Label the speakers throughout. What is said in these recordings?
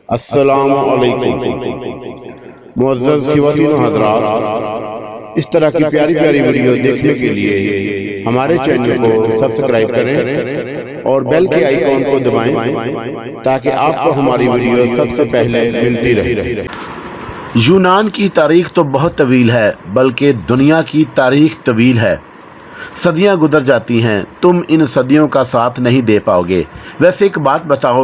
Speaker 1: السلام علیکم معزز خواتین و حضرات، اس طرح کی پیاری پیاری ویڈیو دیکھنے کے لیے ہمارے چینل کو سبسکرائب کریں اور بیل کے آئیکن کو دبائیں تاکہ آپ کو ہماری ویڈیو سب سے پہلے ملتی رہے۔
Speaker 2: یونان کی تاریخ تو بہت طویل ہے، بلکہ دنیا کی تاریخ طویل ہے۔ صدیاں گزر جاتی ہیں، تم ان صدیوں کا ساتھ نہیں دے پاؤ گے۔ ویسے ایک بات بتاؤ،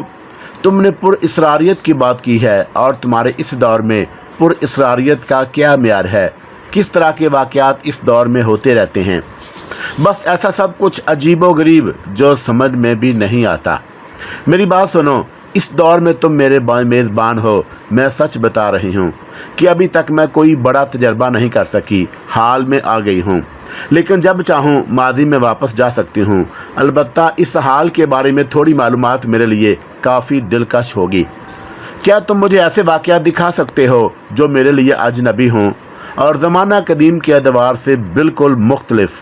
Speaker 2: تم نے پر اسراریت کی بات کی ہے، اور تمہارے اس دور میں پر اسراریت کا کیا معیار ہے؟ کس طرح کے واقعات اس دور میں ہوتے رہتے ہیں؟ بس ایسا سب کچھ عجیب و غریب جو سمجھ میں بھی نہیں آتا۔ میری بات سنو، اس دور میں تم میرے میزبان ہو۔ میں سچ بتا رہی ہوں کہ ابھی تک میں کوئی بڑا تجربہ نہیں کر سکی، حال میں آ گئی ہوں، لیکن جب چاہوں ماضی میں واپس جا سکتی ہوں۔ البتہ اس حال کے بارے میں تھوڑی معلومات میرے لیے کافی دلکش ہوگی۔ کیا تم مجھے ایسے واقعات دکھا سکتے ہو جو میرے لیے اجنبی ہوں اور زمانہ قدیم کے ادوار سے بالکل مختلف؟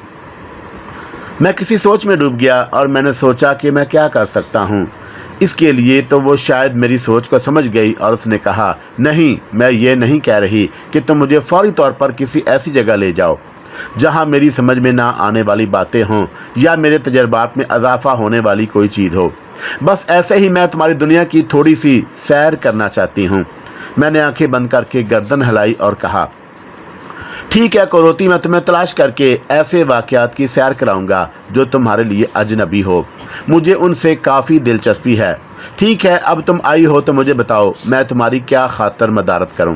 Speaker 2: میں کسی سوچ میں ڈوب گیا اور میں نے سوچا کہ میں کیا کر سکتا ہوں اس کے لیے، تو وہ شاید میری سوچ کو سمجھ گئی اور اس نے کہا، نہیں، میں یہ نہیں کہہ رہی کہ تم مجھے فوری طور پر کسی ایسی جگہ لے جاؤ جہاں میری سمجھ میں نہ آنے والی باتیں ہوں یا میرے تجربات میں اضافہ ہونے والی کوئی چیز ہو۔ بس ایسے ہی میں تمہاری دنیا کی تھوڑی سی سیر کرنا چاہتی ہوں۔ میں نے آنکھیں بند کر کے گردن ہلائی اور کہا، ٹھیک ہے کوروتی، میں تمہیں تلاش کر کے ایسے واقعات کی سیر کراؤں گا جو تمہارے لیے اجنبی ہو۔ مجھے ان سے کافی دلچسپی ہے۔ ٹھیک ہے، اب تم آئی ہو تو مجھے بتاؤ میں تمہاری کیا خاطر مدارت کروں۔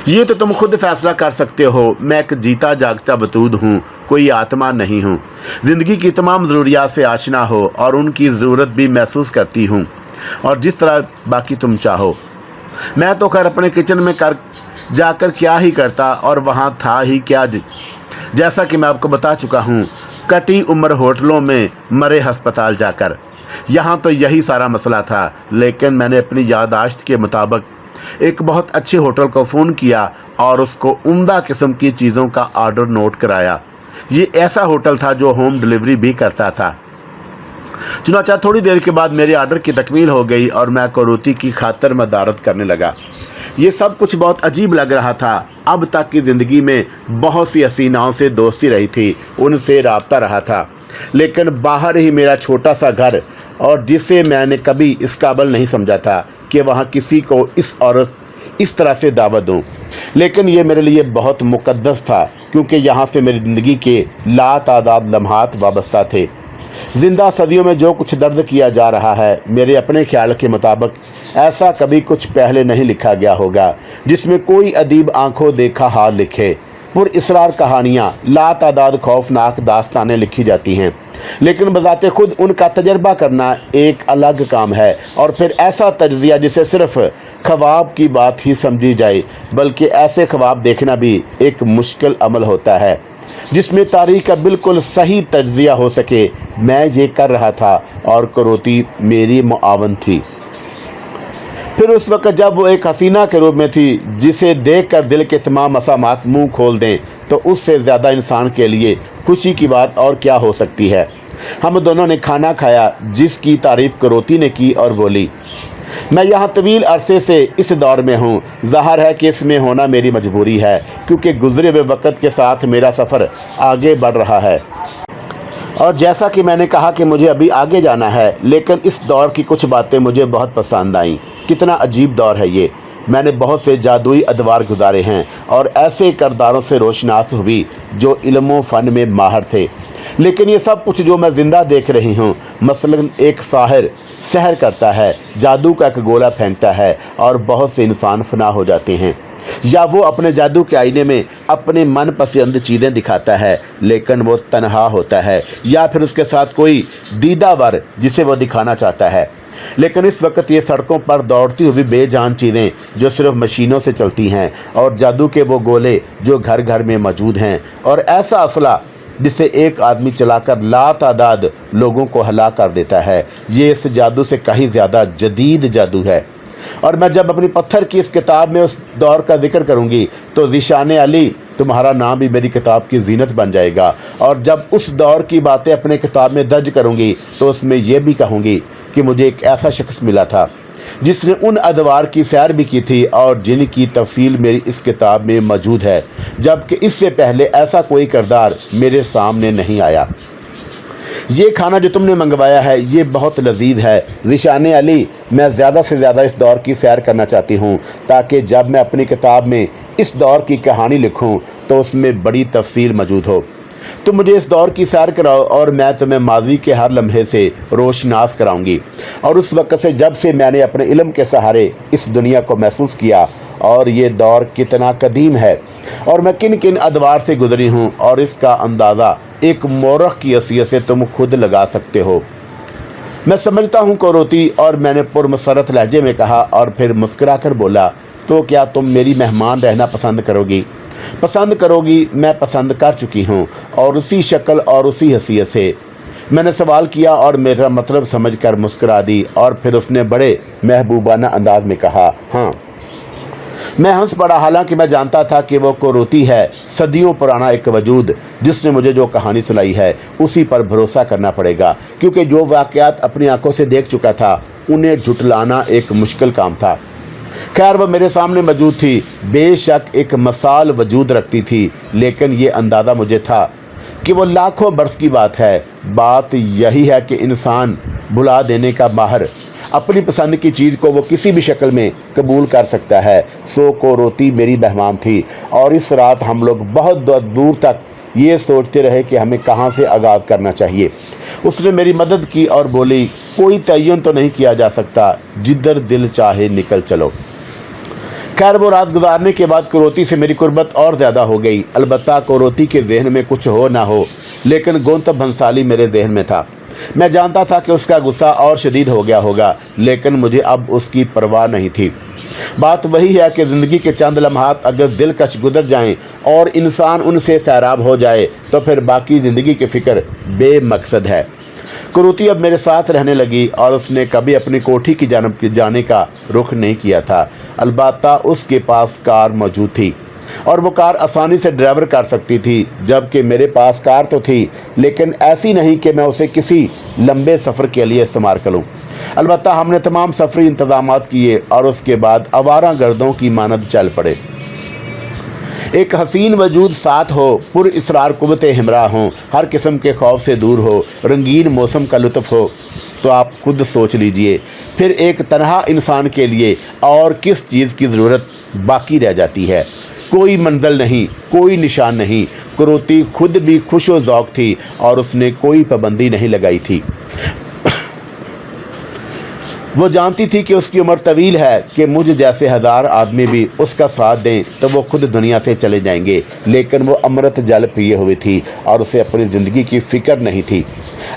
Speaker 2: یہ تو تم خود فیصلہ کر سکتے ہو۔ میں ایک جیتا جاگتا وجود ہوں، کوئی آتما نہیں ہوں۔ زندگی کی تمام ضروریات سے آشنا ہو اور ان کی ضرورت بھی محسوس کرتی ہوں، اور جس طرح باقی تم چاہو۔ میں تو خیر اپنے کچن میں جا کر کیا ہی کرتا، اور وہاں تھا ہی کیا، جیسا کہ میں آپ کو بتا چکا ہوں، کٹی عمر ہوٹلوں میں، مرے ہسپتال جا کر۔ یہاں تو یہی سارا مسئلہ تھا، لیکن میں نے اپنی یادداشت کے مطابق ایک بہت اچھے ہوٹل کو فون کیا اور اس کو عمدہ قسم کی چیزوں کا آرڈر نوٹ کرایا۔ یہ ایسا ہوٹل تھا جو ہوم ڈلیوری بھی کرتا تھا۔ چنانچہ تھوڑی دیر کے بعد میرے آرڈر کی تکمیل ہو گئی اور میں کوروتی کی خاطر مدارت کرنے لگا۔ یہ سب کچھ بہت عجیب لگ رہا تھا۔ اب تک کی زندگی میں بہت سی حسیناؤں سے دوستی رہی تھی، ان سے رابطہ رہا تھا، لیکن باہر ہی میرا چھوٹا سا گھر، اور جسے میں نے کبھی اس قابل نہیں سمجھا تھا کہ وہاں کسی کو اس طرح سے دعوت دوں۔ لیکن یہ میرے لیے بہت مقدس تھا، کیونکہ یہاں سے میری زندگی کے لا تعداد لمحات وابستہ تھے۔ زندہ صدیوں میں جو کچھ درد کیا جا رہا ہے، میرے اپنے خیال کے مطابق ایسا کبھی کچھ پہلے نہیں لکھا گیا ہوگا جس میں کوئی ادیب آنکھوں دیکھا حال لکھے۔ پر اسرار کہانیاں، لا تعداد خوفناک داستانیں لکھی جاتی ہیں، لیکن بذات خود ان کا تجربہ کرنا ایک الگ کام ہے، اور پھر ایسا تجزیہ جسے صرف خواب کی بات ہی سمجھی جائے، بلکہ ایسے خواب دیکھنا بھی ایک مشکل عمل ہوتا ہے جس میں تاریخ کا بالکل صحیح تجزیہ ہو سکے۔ میں یہ کر رہا تھا اور کوروتی میری معاون تھی۔ پھر اس وقت جب وہ ایک حسینہ کے روپ میں تھی جسے دیکھ کر دل کے تمام مسامات منہ کھول دیں، تو اس سے زیادہ انسان کے لیے خوشی کی بات اور کیا ہو سکتی ہے۔ ہم دونوں نے کھانا کھایا، جس کی تعریف کوروتی نے کی اور بولی، میں یہاں طویل عرصے سے اس دور میں ہوں۔ ظاہر ہے کہ اس میں ہونا میری مجبوری ہے، کیونکہ گزرے ہوئے وقت کے ساتھ میرا سفر آگے بڑھ رہا ہے، اور جیسا کہ میں نے کہا کہ مجھے ابھی آگے جانا ہے، لیکن اس دور کی کچھ باتیں مجھے بہت پسند آئیں۔ کتنا عجیب دور ہے یہ۔ میں نے بہت سے جادوئی ادوار گزارے ہیں اور ایسے کرداروں سے روشناس ہوئی جو علم و فن میں ماہر تھے، لیکن یہ سب کچھ جو میں زندہ دیکھ رہی ہوں، مثلاً ایک ساحر سحر کرتا ہے، جادو کا ایک گولا پھینکتا ہے اور بہت سے انسان فنا ہو جاتے ہیں، یا وہ اپنے جادو کے آئینے میں اپنے من پسند چیزیں دکھاتا ہے لیکن وہ تنہا ہوتا ہے، یا پھر اس کے ساتھ کوئی دیدہ ور جسے وہ دکھانا چاہتا ہے۔ لیکن اس وقت یہ سڑکوں پر دوڑتی ہوئی بے جان چیزیں جو صرف مشینوں سے چلتی ہیں، اور جادو کے وہ گولے جو گھر گھر میں موجود ہیں، اور ایسا اسلحہ جسے ایک آدمی چلا کر لا تعداد لوگوں کو ہلاک کر دیتا ہے، یہ اس جادو سے کہیں زیادہ جدید جادو ہے۔ اور میں جب اپنی پتھر کی اس کتاب میں اس دور کا ذکر کروں گی تو ذیشان علی تمہارا نام بھی میری کتاب کی زینت بن جائے گا، اور جب اس دور کی باتیں اپنے کتاب میں درج کروں گی تو اس میں یہ بھی کہوں گی کہ مجھے ایک ایسا شخص ملا تھا جس نے ان ادوار کی سیر بھی کی تھی اور جن کی تفصیل میری اس کتاب میں موجود ہے، جبکہ اس سے پہلے ایسا کوئی کردار میرے سامنے نہیں آیا۔ یہ کھانا جو تم نے منگوایا ہے یہ بہت لذیذ ہے ذیشان علی۔ میں زیادہ سے زیادہ اس دور کی سیر کرنا چاہتی ہوں تاکہ جب میں اپنی کتاب میں اس دور کی کہانی لکھوں تو اس میں بڑی تفصیل موجود ہو۔ تم مجھے اس دور کی سیر کراؤ اور میں تمہیں ماضی کے ہر لمحے سے روشناس کراؤں گی، اور اس وقت سے جب سے میں نے اپنے علم کے سہارے اس دنیا کو محسوس کیا اور یہ دور کتنا قدیم ہے اور میں کن کن ادوار سے گزری ہوں، اور اس کا اندازہ ایک مورخ کی حیثیت سے تم خود لگا سکتے ہو۔ میں سمجھتا ہوں کوروتی، اور میں نے پرمسرت لہجے میں کہا اور پھر مسکرا کر بولا، تو کیا تم میری مہمان رہنا پسند کرو گی؟ پسند کرو گی؟ میں پسند کر چکی ہوں، اور اسی شکل اور اسی حیثیت سے۔ میں نے سوال کیا اور میرا مطلب سمجھ کر مسکرا دی، اور پھر اس نے بڑے محبوبانہ انداز میں کہا، ہاں۔ میں ہنس پڑا، حالانکہ میں جانتا تھا کہ وہ کوروتی ہے، صدیوں پرانا ایک وجود جس نے مجھے جو کہانی سنائی ہے اسی پر بھروسہ کرنا پڑے گا، کیونکہ جو واقعات اپنی آنکھوں سے دیکھ چکا تھا انہیں جھٹلانا ایک مشکل کام تھا۔ خیر، وہ میرے سامنے موجود تھی، بے شک ایک مثال وجود رکھتی تھی، لیکن یہ اندازہ مجھے تھا کہ وہ لاکھوں برس کی بات ہے۔ بات یہی ہے کہ انسان بھلا دینے کا ماہر اپنی پسند کی چیز کو وہ کسی بھی شکل میں قبول کر سکتا ہے۔ سو کوروتی میری مہمان تھی، اور اس رات ہم لوگ بہت دور تک یہ سوچتے رہے کہ ہمیں کہاں سے آغاز کرنا چاہیے۔ اس نے میری مدد کی اور بولی، کوئی تعین تو نہیں کیا جا سکتا، جدھر دل چاہے نکل چلو۔ خیر، وہ رات گزارنے کے بعد کوروتی سے میری قربت اور زیادہ ہو گئی۔ البتہ کوروتی کے ذہن میں کچھ ہو نہ ہو، لیکن گونتم بھنسالی میرے ذہن میں تھا۔ میں جانتا تھا کہ اس کا غصہ اور شدید ہو گیا ہوگا، لیکن مجھے اب اس کی پرواہ نہیں تھی۔ بات وہی ہے کہ زندگی کے چند لمحات اگر دلکش گزر جائیں اور انسان ان سے سیراب ہو جائے تو پھر باقی زندگی کی فکر بے مقصد ہے۔ کوروتی اب میرے ساتھ رہنے لگی، اور اس نے کبھی اپنی کوٹھی کی جانب جانے کا رخ نہیں کیا تھا۔ البتہ اس کے پاس کار موجود تھی، اور وہ کار آسانی سے ڈرائیور کر سکتی تھی، جبکہ میرے پاس کار تو تھی لیکن ایسی نہیں کہ میں اسے کسی لمبے سفر کے لیے استعمال کروں۔ البتہ ہم نے تمام سفری انتظامات کیے اور اس کے بعد آوارہ گردوں کی مانند چل پڑے۔ ایک حسین وجود ساتھ ہو، پر اسرار قوت ہمراہ ہوں، ہر قسم کے خوف سے دور ہو، رنگین موسم کا لطف ہو، تو آپ خود سوچ لیجئے پھر ایک تنہا انسان کے لیے اور کس چیز کی ضرورت باقی رہ جاتی ہے۔ کوئی منزل نہیں، کوئی نشان نہیں۔ کوروتی خود بھی خوش و ذوق تھی اور اس نے کوئی پابندی نہیں لگائی تھی۔ وہ جانتی تھی کہ اس کی عمر طویل ہے، کہ مجھ جیسے ہزار آدمی بھی اس کا ساتھ دیں تو وہ خود دنیا سے چلے جائیں گے، لیکن وہ امرت جل پیے ہوئی تھی اور اسے اپنی زندگی کی فکر نہیں تھی۔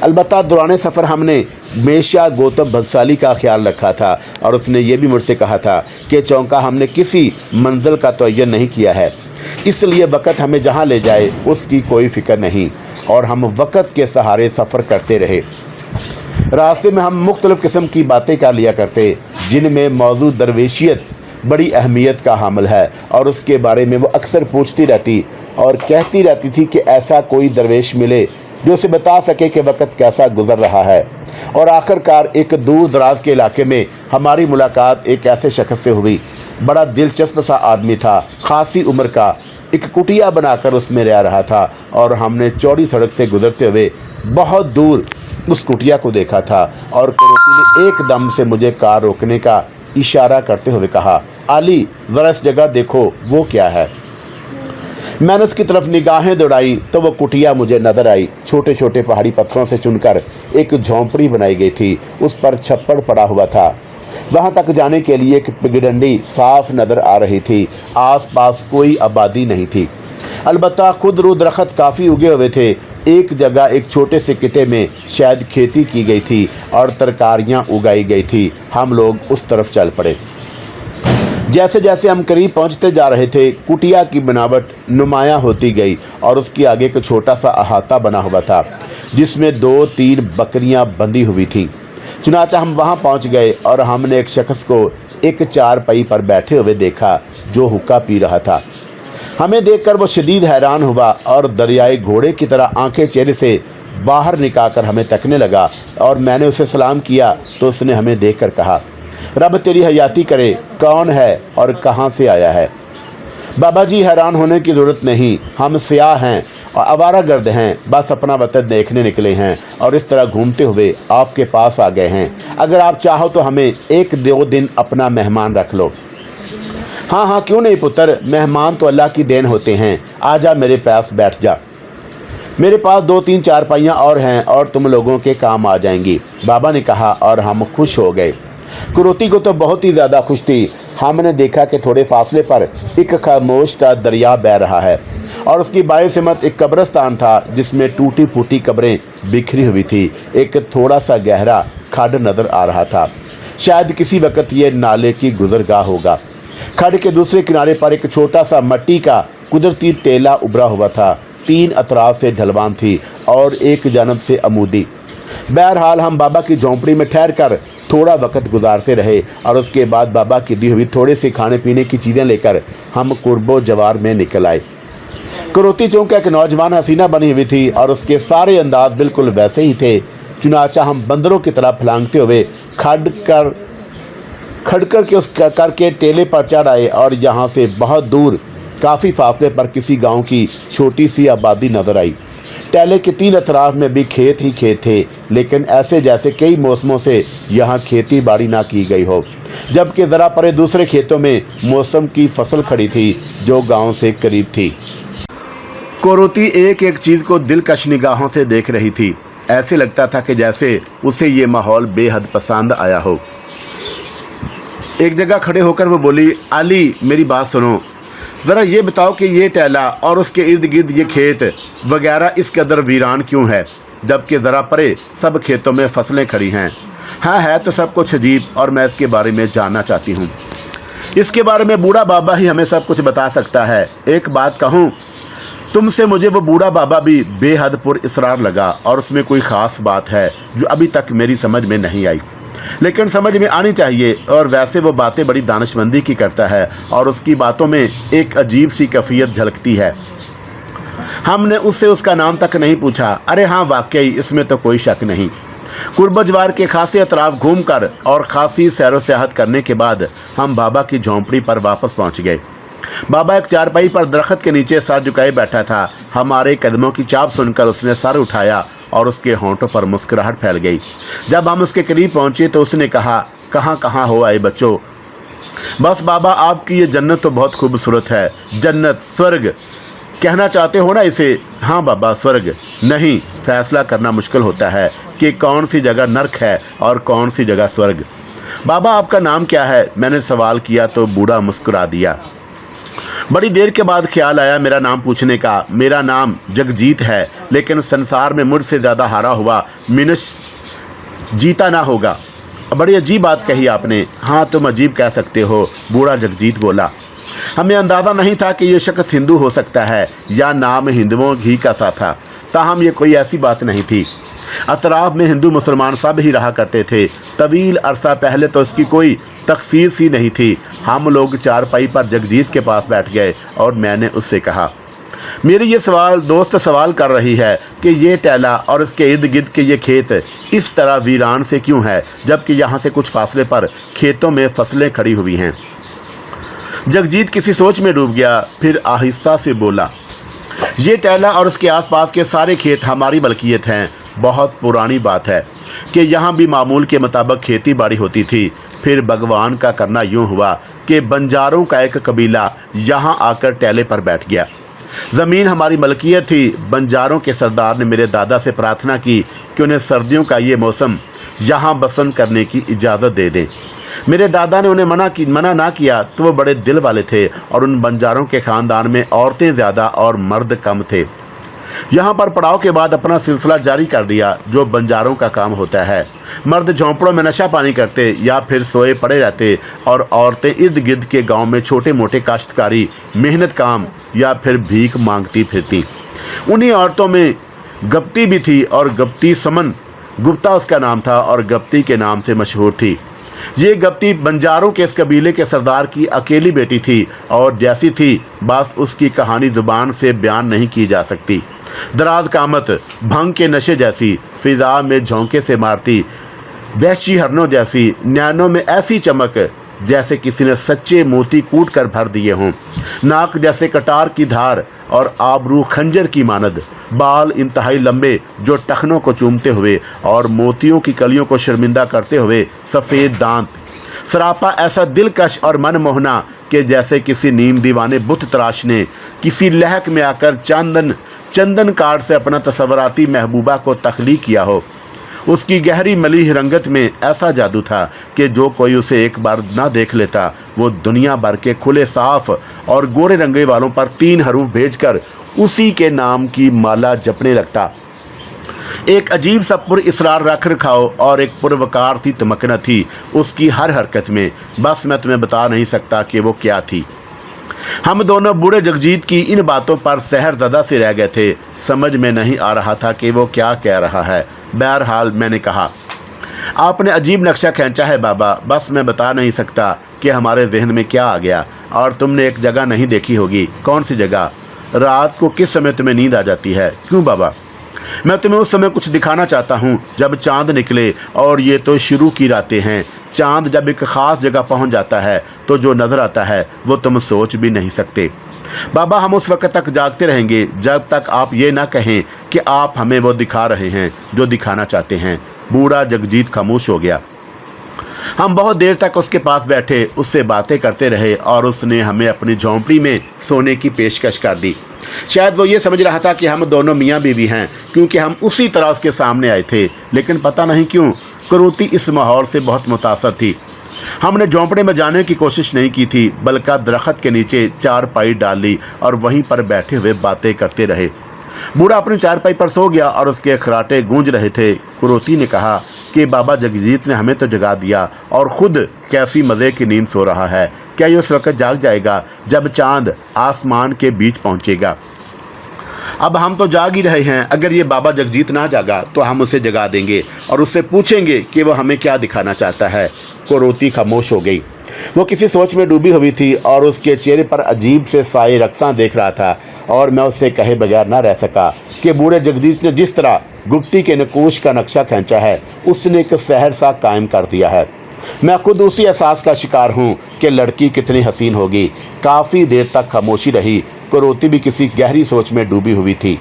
Speaker 2: البتہ دوران سفر ہم نے ہمیشہ گوتم بھنسالی کا خیال رکھا تھا، اور اس نے یہ بھی مجھ سے کہا تھا کہ چونکہ ہم نے کسی منزل کا تعین نہیں کیا ہے، اس لیے وقت ہمیں جہاں لے جائے اس کی کوئی فکر نہیں، اور ہم وقت کے سہارے سفر کرتے رہے۔ راستے میں ہم مختلف قسم کی باتیں کر لیا کرتے، جن میں موضوع درویشیت بڑی اہمیت کا حامل ہے، اور اس کے بارے میں وہ اکثر پوچھتی رہتی اور کہتی رہتی تھی کہ ایسا کوئی درویش ملے جو اسے بتا سکے کہ وقت کیسا گزر رہا ہے۔ اور آخر کار ایک دور دراز کے علاقے میں ہماری ملاقات ایک ایسے شخص سے ہوئی۔ بڑا دلچسپ سا آدمی تھا، خاصی عمر کا، ایک کٹیا بنا کر اس میں رہ رہا تھا، اور ہم نے چوڑی سڑک سے گزرتے ہوئے بہت دور اس کٹیا کو دیکھا تھا، اور کوروتی نے ایک دم سے مجھے کار روکنے کا اشارہ کرتے ہوئے کہا، علی ذرا اس جگہ دیکھو، وہ کیا ہے؟ میں نے اس کی طرف نگاہیں دوڑائی تو وہ کٹیا مجھے نظر آئی۔ چھوٹے چھوٹے پہاڑی پتھروں سے چن کر ایک جھونپڑی بنائی گئی تھی، اس پر چھپڑ پڑا ہوا تھا۔ وہاں تک جانے کے لیے ایک پگڈنڈی صاف نظر آ رہی تھی۔ آس پاس کوئی آبادی نہیں تھی، البتہ خود رو درخت کافی اگے ہوئے تھے۔ ایک جگہ ایک چھوٹے سے خطے میں شاید کھیتی کی گئی تھی اور ترکاریاں اگائی گئی تھی۔ ہم لوگ اس طرف چل پڑے۔ جیسے جیسے ہم قریب پہنچتے جا رہے تھے، کٹیا کی بناوٹ نمایاں ہوتی گئی، اور اس کی آگے ایک چھوٹا سا احاطہ بنا ہوا تھا جس میں 2-3 بکریاں بندھی ہوئی تھیں۔ چنانچہ ہم وہاں پہنچ گئے، اور ہم نے ایک شخص کو ایک چارپائی پر بیٹھے ہوئے دیکھا جو حقہ پی رہا تھا۔ ہمیں دیکھ کر وہ شدید حیران ہوا اور دریائے گھوڑے کی طرح آنکھیں چہرے سے باہر نکال کر ہمیں تکنے لگا، اور میں نے اسے سلام کیا تو اس نے ہمیں دیکھ کر کہا، रब तेरी हयाती करे, कौन है और कहाँ से आया है? बाबा जी हैरान होने की ज़रूरत नहीं, हम सियाह हैं और आवारागर्द हैं, बस अपना वतन देखने निकले हैं और इस तरह घूमते हुए आपके पास आ गए हैं। अगर आप चाहो तो हमें 1-2 दिन अपना मेहमान रख लो। हाँ हाँ क्यों नहीं पुत्र, मेहमान तो अल्लाह की देन होते हैं, आजा मेरे पास बैठ जा। मेरे पास 2-3 चारपाइयाँ और हैं और तुम लोगों के काम आ जाएंगी, बाबा ने कहा और हम खुश हो गए। कुरोती को तो बहुत ही ज़्यादा खुश थी। हमने देखा कि थोड़े फासले पर एक खामोश सा दरिया बह रहा है और उसकी बाएं सिमत एक कब्रिस्तान था जिसमें टूटी फूटी कब्रें बिखरी हुई थी। एक थोड़ा सा गहरा खड्ड नज़र आ रहा था, शायद किसी वक्त ये नाले की गुजरगाह होगा। खड्ड के दूसरे किनारे पर एक छोटा सा मिट्टी का कुदरती टेला उभरा हुआ था। 3 अतराफ से ढलवान थी और एक जानब से अमूदी। बहरहाल हम बाबा की झोंपड़ी में ठहर कर थोड़ा वक्त गुजारते रहे और उसके बाद बाबा की दी हुई थोड़े से खाने पीने की चीज़ें लेकर हम कुर्बो जवार में निकल आए। करोती चौंका एक नौजवान हसीना बनी हुई थी और उसके सारे अंदाज बिल्कुल वैसे ही थे। चुनाचा हम बंदरों की तरह फलांगते हुए खड़कर के उस करके टेले पर चढ़ आए और यहाँ से बहुत दूर काफ़ी फासले पर किसी गांव की छोटी सी आबादी नजर आई। टेले के 3 अतराफ में भी खेत ही खेत थे, लेकिन ऐसे जैसे कई मौसमों से यहाँ खेती बाड़ी ना की गई हो, जबकि ज़रा परे दूसरे खेतों में मौसम की फसल खड़ी थी जो गांव से करीब थी। कोरोती एक एक चीज़ को दिलकश निगाहों से देख रही थी। ऐसे लगता था कि जैसे उसे ये माहौल बेहद पसंद आया हो। एक जगह खड़े होकर वो बोली, अली मेरी बात सुनो, ज़रा ये बताओ कि ये टेला और उसके इर्द गिर्द ये खेत वगैरह इस कदर वीरान क्यों है, जबकि ज़रा परे सब खेतों में फसलें खड़ी हैं। हाँ है तो सब कुछ अजीब और मैं इसके बारे में जानना चाहती हूँ। इसके बारे में बूढ़ा बाबा ही हमें सब कुछ बता सकता है। एक बात कहूँ तुमसे, मुझे वो बूढ़ा बाबा भी बेहद पुरअसरार लगा और उसमें कोई ख़ास बात है जो अभी तक मेरी समझ में नहीं आई, लेकिन समझ में आनी चाहिए। और वैसे वो बातें बड़ी दानिशमंदी की करता है और उसकी बातों में एक अजीब सी कैफियत झलकती है। हमने उससे उसका नाम तक नहीं पूछा। अरे हाँ वाकई इसमें तो कोई शक नहीं। कुर्बजवार के खासे अतराफ घूमकर और खासी सैरो सियाहत करने के बाद हम बाबा की झोंपड़ी पर वापस पहुंच गए। बाबा एक चारपाई पर दरख्त के नीचे सर झुकाए बैठा था। हमारे कदमों की चाप सुनकर उसने सर उठाया और उसके होंठों पर मुस्कुराहट फैल गई। जब हम उसके करीब पहुंचे तो उसने कहा, कहाँ कहाँ हो आए बच्चों? बस बाबा आपकी ये जन्नत तो बहुत खूबसूरत है। जन्नत, स्वर्ग कहना चाहते हो ना इसे? हाँ बाबा स्वर्ग। नहीं, फैसला करना मुश्किल होता है कि कौन सी जगह नर्क है और कौन सी जगह स्वर्ग। बाबा आपका नाम क्या है? मैंने सवाल किया तो बूढ़ा मुस्कुरा दिया। बड़ी देर के बाद ख्याल आया मेरा नाम पूछने का। मेरा नाम जगजीत है, लेकिन संसार में मुझसे ज़्यादा हारा हुआ मिनश जीता ना होगा। बड़ी अजीब बात कही आपने। हाँ तुम अजीब कह सकते हो, बूढ़ा जगजीत बोला। हमें अंदाज़ा नहीं था कि ये शख्स हिंदू हो सकता है या नाम हिंदुओं घी का सा था। ताहम ये कोई ऐसी बात नहीं थी। अतराफ में हिंदू मुसलमान सब ही रहा करते थे। तवील अरसा पहले तो इसकी कोई तखसीस ही नहीं थी। हम लोग चारपाई पर जगजीत के पास बैठ गए और मैंने उससे कहा, मेरी ये दोस्त सवाल कर रही है कि ये टेला और इसके इर्द गिर्द के ये खेत इस तरह वीरान से क्यों है, जबकि यहाँ से कुछ फासले पर खेतों में फसलें खड़ी हुई हैं। जगजीत किसी सोच में डूब गया, फिर आहिस्ता से बोला, ये टेला और उसके आसपास के सारे खेत हमारी मलकियत हैं। बहुत पुरानी बात है कि यहाँ भी मामूल के मुताबिक खेती बाड़ी होती थी। फिर भगवान का करना यूँ हुआ कि बंजारों का एक कबीला यहाँ आकर टेले पर बैठ गया। ज़मीन हमारी मलकियत थी। बंजारों के सरदार ने मेरे दादा से प्रार्थना की कि उन्हें सर्दियों का ये मौसम यहाँ बसन करने की इजाज़त दे दें। मेरे दादा ने उन्हें मना ना किया तो वो बड़े दिल वाले थे और उन बंजारों के ख़ानदान में औरतें ज़्यादा और मर्द कम थे। यहाँ पर पड़ाव के बाद अपना सिलसिला जारी कर दिया जो बंजारों का काम होता है। मर्द झोंपड़ों में नशा पानी करते या फिर सोए पड़े रहते और औरतें इर्द गिर्द के गांव में छोटे मोटे काश्तकारी, मेहनत काम या फिर भीख मांगती फिरती। उन्हीं औरतों में गप्ती भी थी और गप्ती समन गुप्ता उसका नाम था और गप्ती के नाम से मशहूर थी। ये गप्ती बंजारों के इस कबीले के सरदार की अकेली बेटी थी और जैसी थी बस उसकी कहानी ज़ुबान से बयान नहीं की जा सकती। दराज कामत, भंग के नशे जैसी, फिज़ा में झोंके से मारती, वैशी हरणों जैसी, नैनों में ऐसी चमक जैसे किसी ने सच्चे मोती कूट कर भर दिए हों, नाक जैसे कटार की धार और आबरू खंजर की मानद, बाल इंतहाई लंबे जो टखनों को चूमते हुए और मोतियों की कलियों को शर्मिंदा करते हुए, सफ़ेद दांत, सरापा ऐसा दिलकश और मनमोहना कि जैसे किसी नीम दीवाने बुत तराश ने किसी लहक में आकर चंदन काट से अपना तसव्वुराती महबूबा को तख्लीक किया हो। उसकी गहरी मलीह रंगत में ऐसा जादू था कि जो कोई उसे एक बार ना देख लेता वो दुनिया भर के खुले साफ और गोरे रंगे वालों पर 3 हरूफ भेजकर उसी के नाम की माला जपने लगता। एक अजीब सा पुर इसरार रख रखाव और एक पुरवकार सी तमकना थी उसकी हर हरकत में, बस मैं तुम्हें बता नहीं सकता कि वो क्या थी। हम दोनों बूढ़े जगजीत की इन बातों पर सहरज़दा से रह गए थे। समझ में नहीं आ रहा था कि वो क्या कह रहा है। बहरहाल मैंने कहा, आपने अजीब नक्शा खींचा है बाबा, बस मैं बता नहीं सकता कि हमारे जहन में क्या आ गया। और तुमने एक जगह नहीं देखी होगी। कौन सी जगह? रात को किस समय तुम्हें नींद आ जाती है? क्यों बाबा? मैं तुम्हें उस समय कुछ दिखाना चाहता हूँ जब चाँद निकले, और ये तो शुरू की रातें हैं। चाँद जब एक ख़ास जगह पहुँच जाता है तो जो नज़र आता है वो तुम सोच भी नहीं सकते। बाबा, हम उस वक्त तक जागते रहेंगे जब तक आप ये ना कहें कि आप हमें वो दिखा रहे हैं जो दिखाना चाहते हैं। बूढ़ा जगजीत खामोश हो गया। हम बहुत देर तक उसके पास बैठे, उससे बातें करते रहे और उसने हमें अपनी झोंपड़ी में सोने की पेशकश कर दी। शायद वो ये समझ रहा था कि हम दोनों मियाँ बीवी हैं, क्योंकि हम उसी तरह उसके सामने आए थे। लेकिन पता नहीं क्यों करोती इस माहौल से बहुत मुतासर थी। हमने झोंपड़े में जाने की कोशिश नहीं की थी, बल्कि दरख्त के नीचे चारपाई डाल ली और वहीं पर बैठे हुए बातें करते रहे। बूढ़ा अपनी चारपाई पर सो गया और उसके खराटे गूंज रहे थे। कुरोती ने कहा कि बाबा जगजीत ने हमें तो जगा दिया और ख़ुद कैसी मज़े की नींद सो रहा है। क्या ये उस वक्त जाग जाएगा जब चाँद आसमान के बीच पहुँचेगा? अब हम तो जाग ही रहे हैं। अगर ये बाबा जगजीत ना जागा तो हम उसे जगा देंगे और उससे पूछेंगे कि वो हमें क्या दिखाना चाहता है। कुरोती खामोश हो गई। वो किसी सोच में डूबी हुई थी और उसके चेहरे पर अजीब से साए रक्सां देख रहा था। और मैं उससे कहे बगैर ना रह सका कि बूढ़े जगदीश ने जिस तरह गुप्ती के नकूश का नक्शा खींचा है उसने एक शहर सा कायम कर दिया है। मैं खुद उसी एहसास का शिकार हूँ कि लड़की कितनी हसीन होगी। काफ़ी देर तक खामोशी रही। कुरोती भी किसी गहरी सोच में डूबी हुई थी।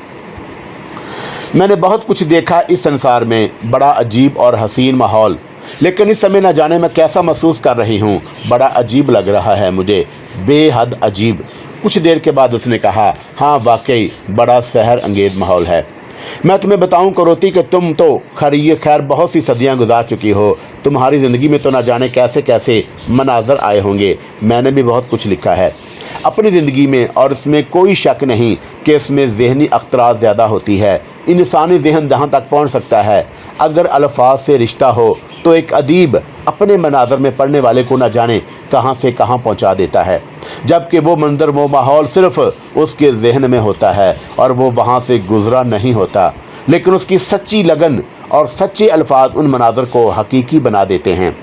Speaker 2: मैंने बहुत कुछ देखा इस संसार में, बड़ा अजीब और हसीन माहौल, लेकिन इस समय न जाने मैं कैसा महसूस कर रही हूँ। बड़ा अजीब लग रहा है मुझे, बेहद अजीब। कुछ देर के बाद उसने कहा, हाँ वाकई बड़ा सहर अंगेज माहौल है। मैं तुम्हें बताऊं कुरोती कि तुम तो खैर बहुत सी सदियां गुजार चुकी हो। तुम्हारी ज़िंदगी में तो ना जाने कैसे कैसे मनाजर आए होंगे। मैंने भी बहुत कुछ लिखा है अपनी ज़िंदगी में, और इसमें कोई शक नहीं कि इसमें ज़हनी अख्तराज ज़्यादा होती है। इंसानी जहन जहाँ तक पहुँच सकता है अगर अल्फाज से रिश्ता हो तो एक अदीब अपने मनाजर में पढ़ने वाले को न जाने कहाँ से कहाँ पहुँचा देता है, जबकि वो मंजर वो माहौल सिर्फ उसके जहन में होता है और वो वहाँ से गुजरा नहीं होता। लेकिन उसकी सच्ची लगन और सच्चे अल्फाज उन मनाजर को हकीकी बना देते हैं।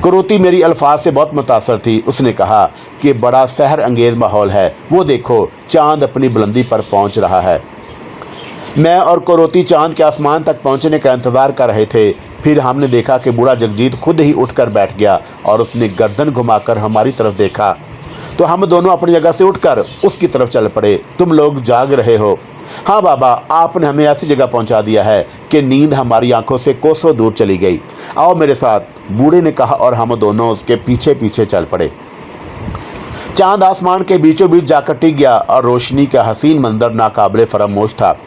Speaker 2: कुरोती मेरी अल्फाज से बहुत मुतासर थी। उसने कहा कि बड़ा सहर अंगेज माहौल है, वो देखो चाँद अपनी बुलंदी पर पहुँच रहा है। मैं और कुरोती चाँद के आसमान तक पहुँचने का इंतज़ार कर रहे थे। फिर हमने देखा कि बूढ़ा जगजीत खुद ही उठकर बैठ गया और उसने गर्दन घुमाकर हमारी तरफ देखा तो हम दोनों अपनी जगह से उठकर उसकी तरफ चल पड़े। तुम लोग जाग रहे हो? हाँ बाबा, आपने हमें ऐसी जगह पहुंचा दिया है कि नींद हमारी आंखों से कोसों दूर चली गई। आओ मेरे साथ, बूढ़े ने कहा और हम दोनों उसके पीछे पीछे चल पड़े। चाँद आसमान के बीचों बीच जाकर टिक गया और रोशनी का हसीन मंजर नाकाबिले फरामोश था।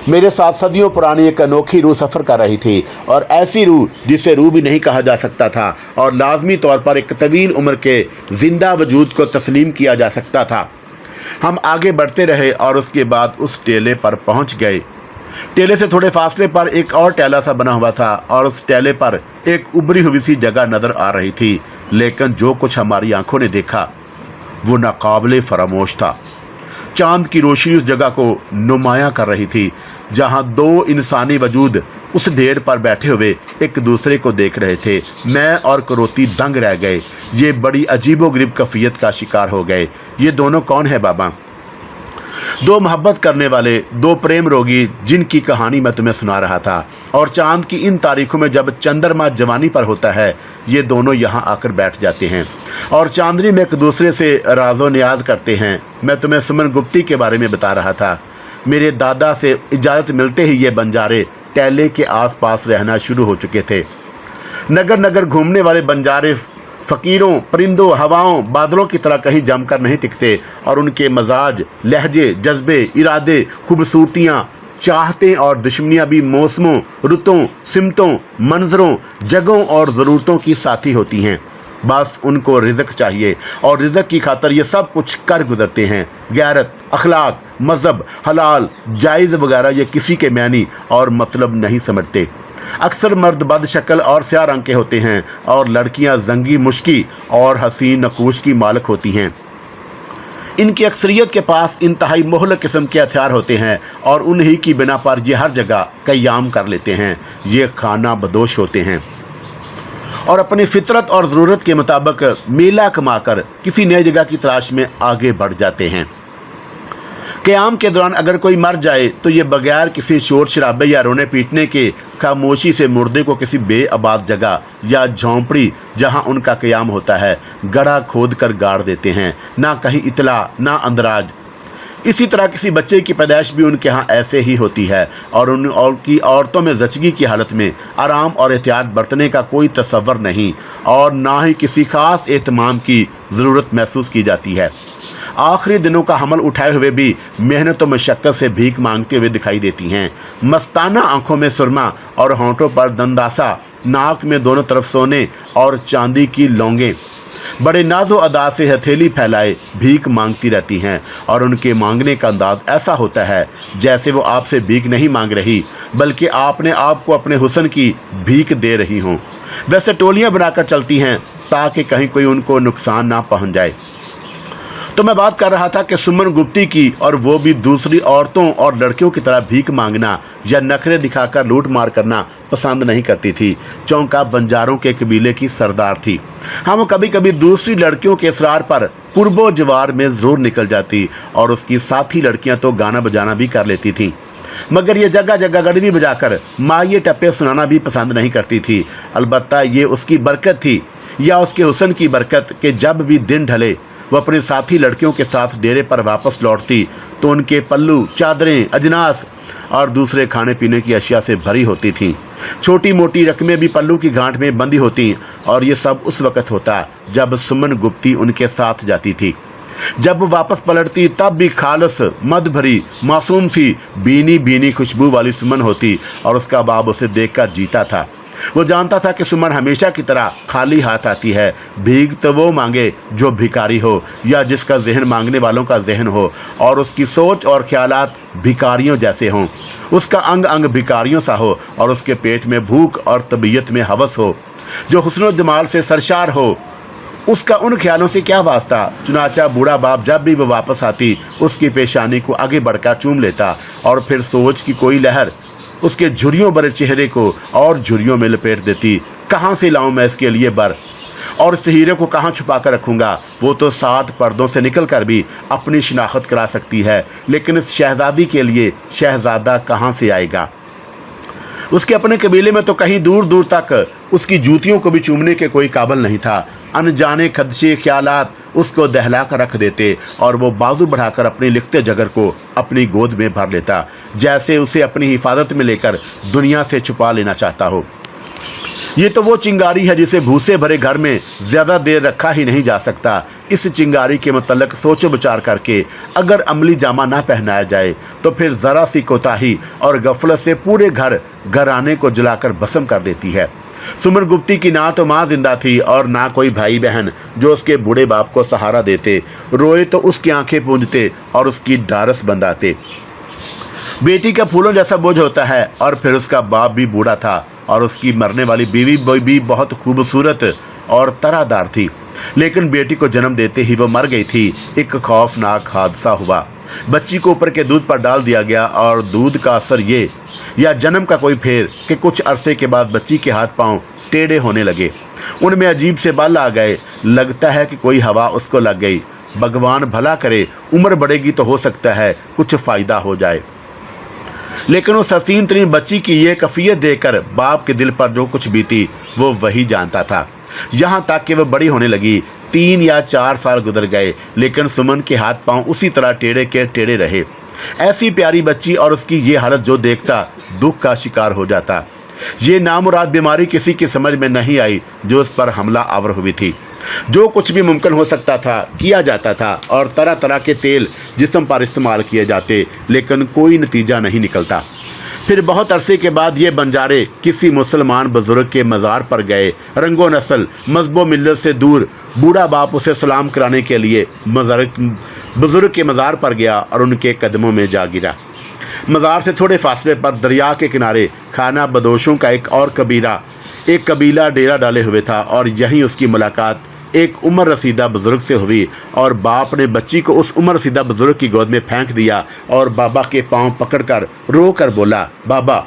Speaker 2: मेरे साथ सदियों पुरानी एक अनोखी रूह सफ़र कर रही थी, और ऐसी रूह जिसे रूह भी नहीं कहा जा सकता था और लाजमी तौर पर एक तवील उम्र के जिंदा वजूद को तस्लीम किया जा सकता था। हम आगे बढ़ते रहे और उसके बाद उस टेले पर पहुंच गए। टेले से थोड़े फासले पर एक और टेला सा बना हुआ था और उस टेले पर एक उभरी हुई सी जगह नज़र आ रही थी। लेकिन जो कुछ हमारी आंखों ने देखा वो नाकाबिले फरामोश था। चाँद की रोशनी उस जगह को नुमाया कर रही थी जहां दो इंसानी वजूद उस ढेर पर बैठे हुए एक दूसरे को देख रहे थे। मैं और कुरोती दंग रह गए। ये बड़ी अजीबोगरीब कैफियत का शिकार हो गए। ये दोनों कौन है बाबा? दो मोहब्बत करने वाले, दो प्रेम रोगी जिनकी कहानी मैं तुम्हें सुना रहा था। और चांद की इन तारीखों में जब चंद्रमा जवानी पर होता है, ये दोनों यहाँ आकर बैठ जाते हैं और चांदनी में एक दूसरे से राजो नियाज करते हैं। मैं तुम्हें सुमन गुप्ती के बारे में बता रहा था। मेरे दादा से इजाज़त मिलते ही ये बंजारे टैले के आसपास रहना शुरू हो चुके थे। नगर नगर घूमने वाले बंजारे फ़कीरों, परिंदों, हवाओं, बादलों की तरह कहीं जमकर नहीं टिकते और उनके मजाज, लहजे, जज्बे, इरादे, खूबसूरतियाँ, चाहतें और दुश्मनियाँ भी मौसमों, रुतों, सिमतों, मंजरों, जगहों और ज़रूरतों की साथी होती हैं। बस उनको रिज़्क चाहिए और रिज़्क की खातर ये सब कुछ कर गुजरते हैं। गैरत, अखलाक, मज़हब, हलाल, जायज़ वगैरह ये किसी के मानी और मतलब नहीं समझते। अक्सर मर्द बद शक्ल और स्याह रंग के होते हैं और लड़कियां जंगी मुश्की और हसीन नकूश की मालिक होती हैं। इनकी अक्सरियत के पास इंतहाई मोहलक किस्म के हथियार होते हैं और उन्हीं की बिना पर ये हर जगह क़याम कर लेते हैं। ये खाना बदोश होते हैं और अपनी फितरत और ज़रूरत के मुताबिक मेला कमाकर किसी नई जगह की तलाश में आगे बढ़ जाते हैं। क़याम के दौरान अगर कोई मर जाए तो ये बगैर किसी शोर शराबे या रोने पीटने के खामोशी से मुर्दे को किसी बेआबाद जगह या झोंपड़ी जहां उनका क़याम होता है गड्ढा खोद कर गाड़ देते हैं। ना कहीं इतला, ना अंदराज। इसी तरह किसी बच्चे की पैदाइश भी उनके यहाँ ऐसे ही होती है और उनकी औरतों में ज़चगी की हालत में आराम और एहतियात बरतने का कोई तसव्वुर नहीं और ना ही किसी ख़ास एहतमाम की ज़रूरत महसूस की जाती है। आखिरी दिनों का हमल उठाए हुए भी मेहनत और मशक्क़त से भीख मांगते हुए दिखाई देती हैं। मस्ताना आंखों में सुरमा और होंठों पर दंदासा, नाक में दोनों तरफ सोने और चांदी की लौंगें बड़े नाजो अदा से हथेली फैलाए भीख मांगती रहती हैं और उनके मांगने का अंदाज ऐसा होता है जैसे वो आपसे भीख नहीं मांग रही बल्कि आपने आपको अपने हुस्न की भीख दे रही हों। वैसे टोलियां बनाकर चलती हैं ताकि कहीं कोई उनको नुकसान ना पहुंच जाए। तो मैं बात कर रहा था कि सुमन गुप्ती की, और वो भी दूसरी औरतों और लड़कियों की तरह भीख मांगना या नखरे दिखाकर लूट मार करना पसंद नहीं करती थी। चौंका बंजारों के कबीले की सरदार थी। हाँ, वो कभी कभी दूसरी लड़कियों के इसरार पर पुरबो जवार में ज़रूर निकल जाती और उसकी साथी लड़कियां तो गाना बजाना भी कर लेती थीं, मगर ये जगह जगह गड़वी बजाकर माये टप्पे सुनाना भी पसंद नहीं करती थी। अलबत्ता ये उसकी बरकत थी या उसके हुस्न की बरकत कि जब भी दिन ढले वो अपने साथी लड़कियों के साथ डेरे पर वापस लौटती तो उनके पल्लू, चादरें, अजनास और दूसरे खाने पीने की अशिया से भरी होती थीं। छोटी मोटी रकमें भी पल्लू की गांठ में बंधी होती और ये सब उस वक़्त होता जब सुमन गुप्ती उनके साथ जाती थी। जब वो वापस पलटती तब भी खालस, मद भरी, मासूम सी, बीनी बीनी खुशबू वाली सुमन होती और उसका बाप उसे देखकर जीता था। वो जानता था कि सुमन हमेशा की तरह खाली हाथ आती है। भीख तो वो मांगे जो भिखारी हो या जिसका जहन मांगने वालों का जहन हो और उसकी सोच और ख्यालात भिखारियों जैसे हों, उसका अंग अंग भिखारियों सा हो और उसके पेट में भूख और तबीयत में हवस हो, जो हुस्न जमाल से सरशार हो। उसका उन ख्यालों से क्या वास्ता। चुनाचा बूढ़ा बाप जब भी वो वापस आती उसकी पेशानी को आगे बढ़कर चूम लेता और फिर सोच की कोई लहर उसके झुर्रियों भरे चेहरे को और झुर्रियों में लपेट देती। कहाँ से लाऊं मैं इसके लिए बर, और इस हीरे को कहाँ छुपा कर रखूँगा। वो तो 7 पर्दों से निकल कर भी अपनी शिनाख्त करा सकती है, लेकिन इस शहजादी के लिए शहजादा कहाँ से आएगा। उसके अपने कबीले में तो कहीं दूर दूर तक उसकी जूतियों को भी चूमने के कोई काबिल नहीं था। अनजाने खदशे ख्यालात उसको दहला कर रख देते और वो बाजू बढ़ाकर अपने लिखते जगर को अपनी गोद में भर लेता, जैसे उसे अपनी हिफाजत में लेकर दुनिया से छुपा लेना चाहता हो। ये तो वो चिंगारी है जिसे भूसे भरे घर में ज़्यादा देर रखा ही नहीं जा सकता। इस चिंगारी के मतलब सोचो विचार करके अगर अमली जामा ना पहनाया जाए तो फिर ज़रा सी कोताही और गफलत से पूरे घराने को जलाकर भस्म कर देती है। सुमन गुप्ती की ना तो माँ जिंदा थी और ना कोई भाई बहन जो उसके बूढ़े बाप को सहारा देते। रोए तो उसकी आंखें पूंजते और उसकी ढारस बंधाते। बेटी का फूलों जैसा बोझ होता है और फिर उसका बाप भी बूढ़ा था और उसकी मरने वाली बीवी भी बहुत खूबसूरत और तरादार थी, लेकिन बेटी को जन्म देते ही वो मर गई थी। एक खौफनाक हादसा हुआ। बच्ची को ऊपर के दूध पर डाल दिया गया और दूध का असर ये या जन्म का कोई फेर कि कुछ अरसे के बाद बच्ची के हाथ पांव टेढ़े होने लगे। उनमें अजीब से बल आ गए। लगता है कि कोई हवा उसको लग गई। भगवान भला करे, उम्र बढ़ेगी तो हो सकता है कुछ फ़ायदा हो जाए। लेकिन उस हसीन तरीन बच्ची की ये कैफियत देखकर बाप के दिल पर जो कुछ बीती वो वही जानता था। यहाँ तक कि वह बड़ी होने लगी। 3 या 4 साल गुजर गए, लेकिन सुमन के हाथ पांव उसी तरह टेढ़े के टेढ़े रहे। ऐसी प्यारी बच्ची और उसकी ये हालत जो देखता दुख का शिकार हो जाता। ये नामुराद बीमारी किसी की समझ में नहीं आई जो उस पर हमला आवर हुई थी। जो कुछ भी मुमकिन हो सकता था किया जाता था और तरह तरह के तेल जिस्म पर इस्तेमाल किए जाते, लेकिन कोई नतीजा नहीं निकलता। फिर बहुत अरसे के बाद ये बंजारे किसी मुसलमान बुजुर्ग के मज़ार पर गए। रंगो नस्ल मजहब मिल्लत से दूर बूढ़ा बाप उसे सलाम कराने के लिए बुजुर्ग के मज़ार पर गया और उनके कदमों में जा गिरा। मज़ार से थोड़े फासले पर दरिया के किनारे खाना बदोशों का एक कबीला डेरा डाले हुए था और यहीं उसकी मुलाकात एक उम्र रसीदा बुजुर्ग से हुई और बाप ने बच्ची को उस उम्र रसीदा बुजुर्ग की गोद में फेंक दिया और बाबा के पांव पकड़कर रो कर बोला, बाबा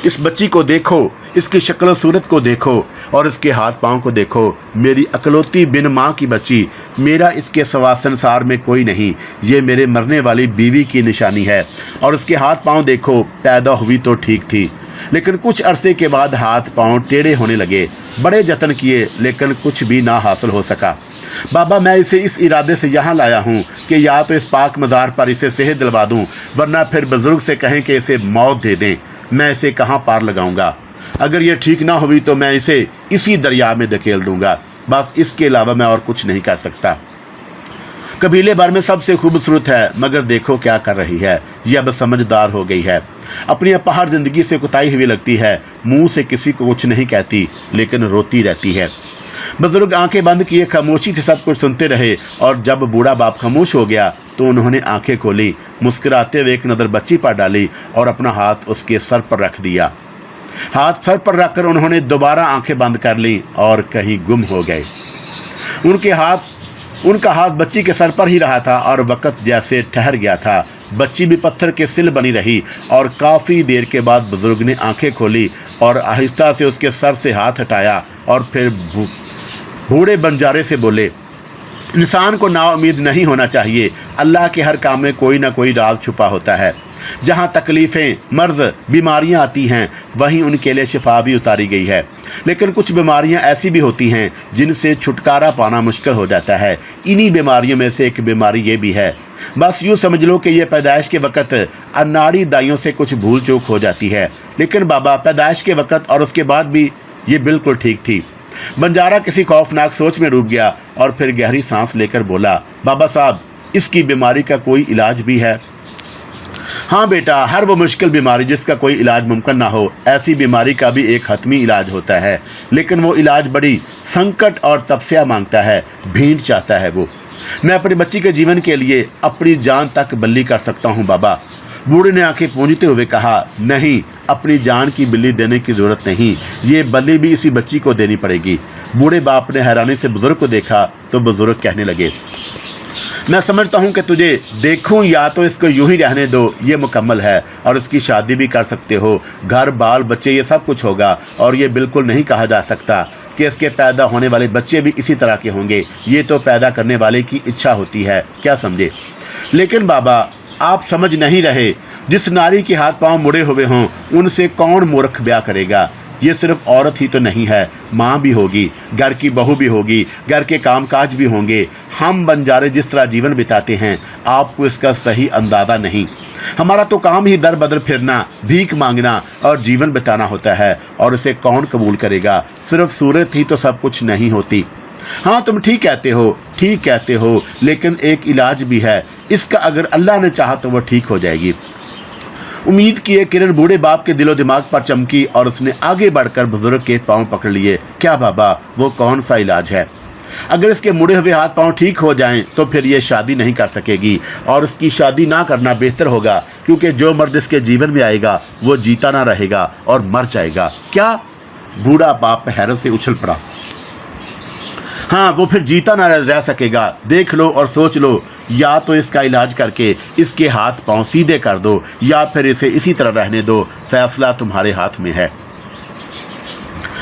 Speaker 2: इस बच्ची को देखो, इसकी शक्ल सूरत को देखो और इसके हाथ पांव को देखो। मेरी अकलौती बिन माँ की बच्ची, मेरा इसके सिवा संसार में कोई नहीं। ये मेरे मरने वाली बीवी की निशानी है। और इसके हाथ पांव देखो, पैदा हुई तो ठीक थी, लेकिन कुछ अरसे के बाद हाथ पांव टेढ़े होने लगे। बड़े जतन किए लेकिन कुछ भी ना हासिल हो सका। बाबा मैं इसे इस इरादे से यहाँ लाया हूँ कि या तो इस पाक मज़ार पर इसे सेहत दिलवा दूँ, वरना फिर बुजुर्ग से कहें कि इसे मौत दे दें। मैं इसे कहाँ पार लगाऊंगा? अगर ये ठीक ना हुई तो मैं इसे इसी दरिया में धकेल दूंगा। बस इसके अलावा मैं और कुछ नहीं कर सकता। कबीले भर में सबसे खूबसूरत है, मगर देखो क्या कर रही है। ये अब समझदार हो गई है, अपनी अपहार ज़िंदगी से कुताई हुई लगती है। मुंह से किसी को कुछ नहीं कहती, लेकिन रोती रहती है। बुजुर्ग आंखें बंद किए खामोशी से सब कुछ सुनते रहे और जब बूढ़ा बाप खामोश हो गया तो उन्होंने आंखें खोली, मुस्कुराते हुए एक नज़र बच्ची पर डाली और अपना हाथ उसके सर पर रख दिया। हाथ सर पर रखकर उन्होंने दोबारा आंखें बंद कर लीं और कहीं गुम हो गए। उनका हाथ बच्ची के सर पर ही रहा था और वक़्त जैसे ठहर गया था। बच्ची भी पत्थर के सिल बनी रही और काफ़ी देर के बाद बुजुर्ग ने आंखें खोली और आहिस्ता से उसके सर से हाथ हटाया और फिर बूढ़े बंजारे से बोले, इंसान को नाउम्मीद नहीं होना चाहिए। अल्लाह के हर काम में कोई ना कोई राज छुपा होता है। जहाँ तकलीफ़ें, मर्ज़, बीमारियाँ आती हैं, वहीं उनके लिए शिफा भी उतारी गई है। लेकिन कुछ बीमारियाँ ऐसी भी होती हैं जिनसे छुटकारा पाना मुश्किल हो जाता है। इन्हीं बीमारियों में से एक बीमारी ये भी है। बस यूँ समझ लो कि ये पैदाइश के वक़्त अनाड़ी दाइयों से कुछ भूल चूक हो जाती है। लेकिन बाबा पैदाइश के वक़्त और उसके बाद भी ये बिल्कुल ठीक थी। बंजारा किसी खौफनाक सोच में डूब गया और फिर गहरी सांस लेकर बोला, बाबा साहब इसकी बीमारी का कोई इलाज भी है? हाँ बेटा, हर वो मुश्किल बीमारी जिसका कोई इलाज मुमकिन ना हो, ऐसी बीमारी का भी एक हतमी इलाज होता है। लेकिन वो इलाज बड़ी संकट और तपस्या मांगता है, भीड़ चाहता है वो। मैं अपनी बच्ची के जीवन के लिए अपनी जान तक बल्ली कर सकता हूँ बाबा। बूढ़े ने आंखें पूंजते हुए कहा, नहीं, अपनी जान की बिल्ली देने की ज़रूरत नहीं, ये बल्ली भी इसी बच्ची को देनी पड़ेगी। बूढ़े बाप ने हैरानी से बुजुर्ग को देखा तो बुजुर्ग कहने लगे, मैं समझता हूँ कि तुझे देखूँ या तो इसको यूं ही रहने दो, ये मुकम्मल है और इसकी शादी भी कर सकते हो। घर बाल बच्चे ये सब कुछ होगा और ये बिल्कुल नहीं कहा जा सकता कि इसके पैदा होने वाले बच्चे भी इसी तरह के होंगे। ये तो पैदा करने वाले की इच्छा होती है, क्या समझे? लेकिन बाबा आप समझ नहीं रहे, जिस नारी के हाथ पांव मुड़े हुए हों उनसे कौन मूर्ख ब्याह करेगा? ये सिर्फ औरत ही तो नहीं है, माँ भी होगी, घर की बहू भी होगी, घर के कामकाज भी होंगे। हम बंजारे जिस तरह जीवन बिताते हैं आपको इसका सही अंदाज़ा नहीं। हमारा तो काम ही दर बदर फिरना, भीख मांगना और जीवन बिताना होता है, और इसे कौन कबूल करेगा? सिर्फ सूरत ही तो सब कुछ नहीं होती। हाँ तुम ठीक कहते हो, लेकिन एक इलाज भी है। इसका अगर अल्लाह ने चाहा तो वह ठीक हो जाएगी। उम्मीद की एक किरण बूढ़े बाप के दिलो दिमाग पर चमकी और उसने आगे बढ़कर बुजुर्ग के पांव पकड़ लिए। क्या बाबा, वो कौन सा इलाज है? अगर इसके मुड़े हुए हाथ पांव ठीक हो जाएं तो फिर ये शादी नहीं कर सकेगी और इसकी शादी ना करना बेहतर होगा, क्योंकि जो मर्द इसके जीवन में आएगा वो जीता ना रहेगा और मर जाएगा। क्या? बूढ़ा बाप हैरत से उछल पड़ा। हाँ, वो फिर जीता ना रह सकेगा। देख लो और सोच लो, या तो इसका इलाज करके इसके हाथ पांव सीधे कर दो या फिर इसे इसी तरह रहने दो। फैसला तुम्हारे हाथ में है।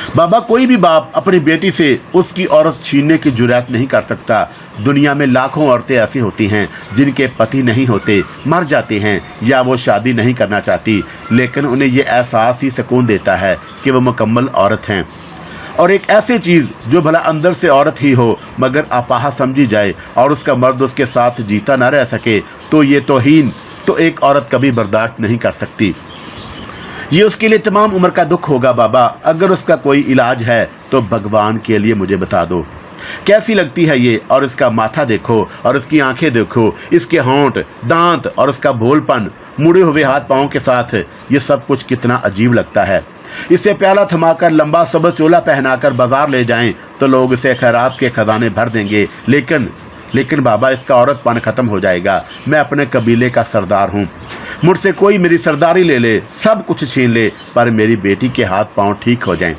Speaker 2: बाबा, कोई भी बाप अपनी बेटी से उसकी औरत छीनने की जुर्रत नहीं कर सकता। दुनिया में लाखों औरतें ऐसी होती हैं जिनके पति नहीं होते, मर जाते हैं या वो शादी नहीं करना चाहती, लेकिन उन्हें ये एहसास ही सुकून देता है कि वो मुकम्मल औरत हैं। और एक ऐसी चीज़ जो भला अंदर से औरत ही हो मगर अपाहा समझी जाए और उसका मर्द उसके साथ जीता ना रह सके, तो ये तौहीन तो एक औरत कभी बर्दाश्त नहीं कर सकती। ये उसके लिए तमाम उम्र का दुख होगा बाबा। अगर उसका कोई इलाज है तो भगवान के लिए मुझे बता दो। कैसी लगती है ये, और इसका माथा देखो और इसकी आंखें देखो, इसके होंठ, दांत और उसका भोलपन, मुड़े हुए हाथ पाँव के साथ, ये सब कुछ कितना अजीब लगता है। इसे प्याला थमाकर लंबा सबज चोला पहनाकर बाजार ले जाएं तो लोग इसे खैरात के खजाने भर देंगे, लेकिन बाबा, इसका औरतपन ख़त्म हो जाएगा। मैं अपने कबीले का सरदार हूँ, मुझसे कोई मेरी सरदारी ले ले, सब कुछ छीन ले, पर मेरी बेटी के हाथ पांव ठीक हो जाएं।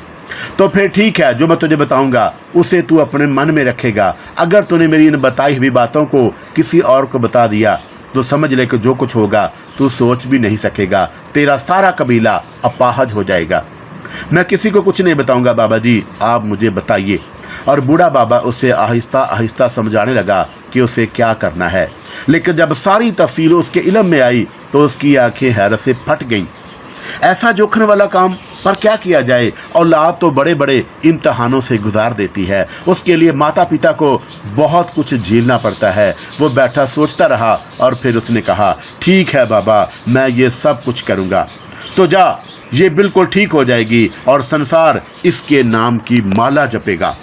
Speaker 2: तो फिर ठीक है, जो मैं तुझे बताऊंगा उसे तू अपने मन में रखेगा। अगर तूने मेरी इन बताई हुई बातों को किसी और को बता दिया तो समझ ले कि जो कुछ होगा तू सोच भी नहीं सकेगा। तेरा सारा कबीला अपाहज हो जाएगा। मैं किसी को कुछ नहीं बताऊंगा बाबा जी, आप मुझे बताइए। और बूढ़ा बाबा उसे आहिस्ता आहिस्ता समझाने लगा कि उसे क्या करना है। लेकिन जब सारी तफसील उसके इल्म में आई तो उसकी आंखें हैरत से फट गईं। ऐसा जोखिम वाला काम पर क्या किया जाए? औलाद तो बड़े बड़े इम्तहानों से गुजार देती है, उसके लिए माता पिता को बहुत कुछ झेलना पड़ता है। वो बैठा सोचता रहा और फिर उसने कहा, ठीक है बाबा, मैं ये सब कुछ करूँगा। तो जा, ये बिल्कुल ठीक हो जाएगी और संसार इसके नाम की माला जपेगा।